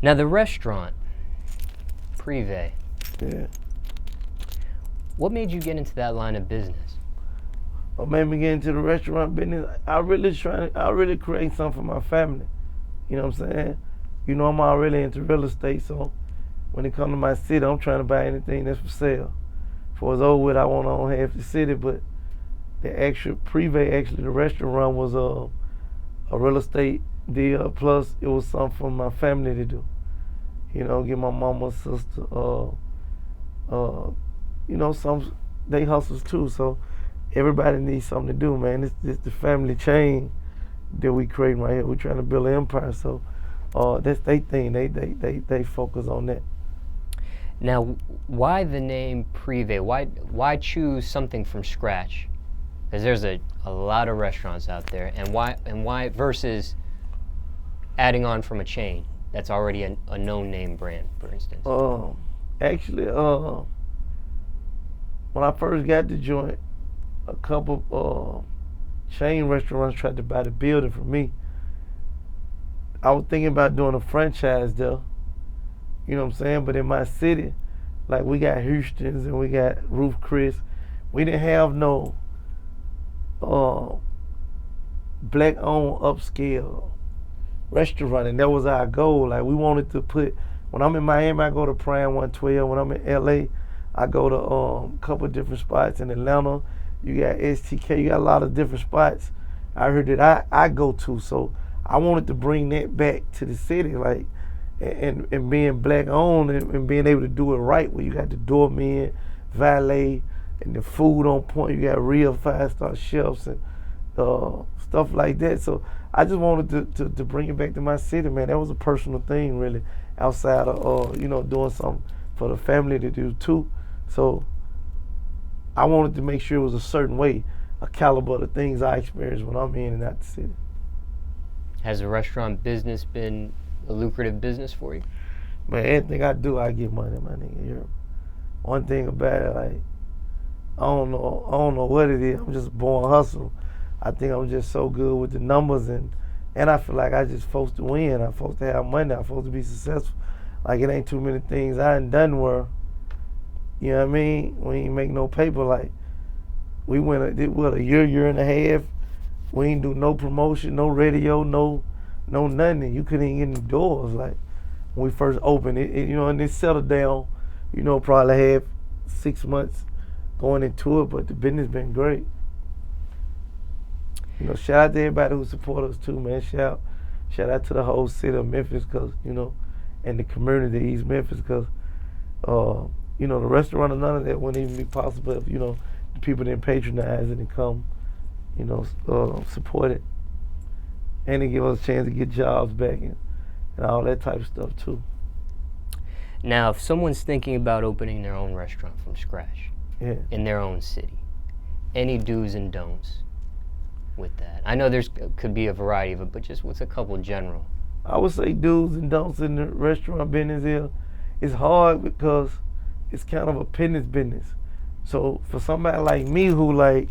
Now the restaurant, Privé. Yeah. What made you get into that line of business? What made me get into the restaurant business? I really create something for my family. You know what I'm saying? You know, I'm already into real estate, so when it comes to my city, I'm trying to buy anything that's for sale. Before it's over with, I want to own half the city, but the actual Privé, actually the restaurant was a real estate deal, plus it was something for my family to do. You know, get my mama, sister, you know, they hustles too, so everybody needs something to do, man. It's the family chain that we create right here. We're trying to build an empire, so that's their thing. They focus on that. Now, why the name Privé? Why choose something from scratch? Because there's a lot of restaurants out there, and why versus adding on from a chain that's already a known name brand, for instance? Actually, when I first got the joint, a couple chain restaurants tried to buy the building from me. I was thinking about doing a franchise there. You know what I'm saying? But in my city, like we got Houston's and we got Roof Chris, we didn't have no black-owned upscale restaurant, and that was our goal. Like we wanted to put. When I'm in Miami, I go to Prime 112. When I'm in LA, I go to a couple of different spots. In Atlanta, you got STK. You got a lot of different spots. I heard that I go to, so I wanted to bring that back to the city, like, and being black-owned and being able to do it right, where you got the doorman, valet, and the food on point. You got real 5-star chefs and stuff like that. So I just wanted to bring it back to my city, man. That was a personal thing, really, outside of you know, doing something for the family to do too. So I wanted to make sure it was a certain way, a caliber of the things I experience when I'm in and out the city. Has the restaurant business been a lucrative business for you? Man, anything I do, I get money, my nigga. You know? One thing about it, like, I don't know what it is. I'm just a born hustle. I think I'm just so good with the numbers, and I feel like I just supposed to win. I'm supposed to have money. I'm supposed to be successful. Like, it ain't too many things I ain't done where, you know what I mean? We ain't make no paper. Like, we went a year and a half. We ain't do no promotion, no radio, no nothing. You couldn't even get in the doors. Like, when we first opened it, you know, and it settled down, you know, probably had 6 months going into it, but the business been great. You know, shout out to everybody who support us too, man. Shout out to the whole city of Memphis, cause you know, and the community of East Memphis, cause you know, the restaurant and none of that wouldn't even be possible if, you know, the people didn't patronize it and come, you know, support it, and they give us a chance to get jobs back and all that type of stuff too. Now, if someone's thinking about opening their own restaurant from scratch, Yeah. in their own city, any do's and don'ts with that? I know could be a variety of it, but just what's a couple general? I would say do's and don'ts in the restaurant business here. It's hard because it's kind of a business. So for somebody like me who, like,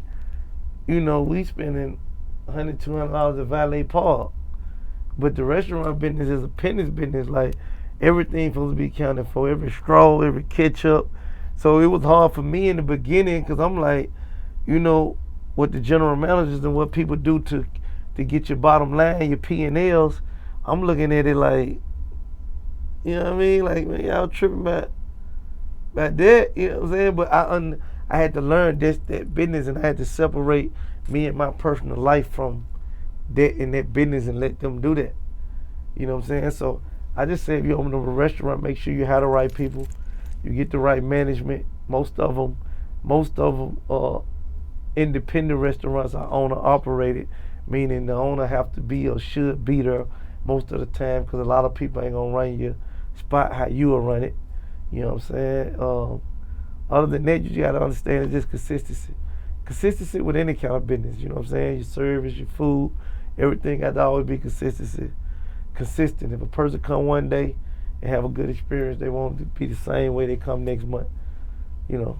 you know, we spending $100, $200 at valet park, but the restaurant business is a business. Like, everything supposed to be accounted for, every straw, every ketchup. So it was hard for me in the beginning because I'm like, you know, what the general managers and what people do to get your bottom line, your P&Ls, I'm looking at it like, you know what I mean? Like, man, y'all tripping about that, you know what I'm saying? But I had to learn that business, and I had to separate me and my personal life from that and that business and let them do that. You know what I'm saying? So I just say if you open up a restaurant, make sure you have the right people, you get the right management. Most of them independent restaurants are owner operated, meaning the owner have to be or should be there most of the time, because a lot of people ain't gonna run your spot how you will run it. You know what I'm saying? Other than that, you gotta understand it's just consistency. Consistency with any kind of business, you know what I'm saying? Your service, your food, everything got to always be consistent. If a person come one day and have a good experience, they want it to be the same way they come next month. You know,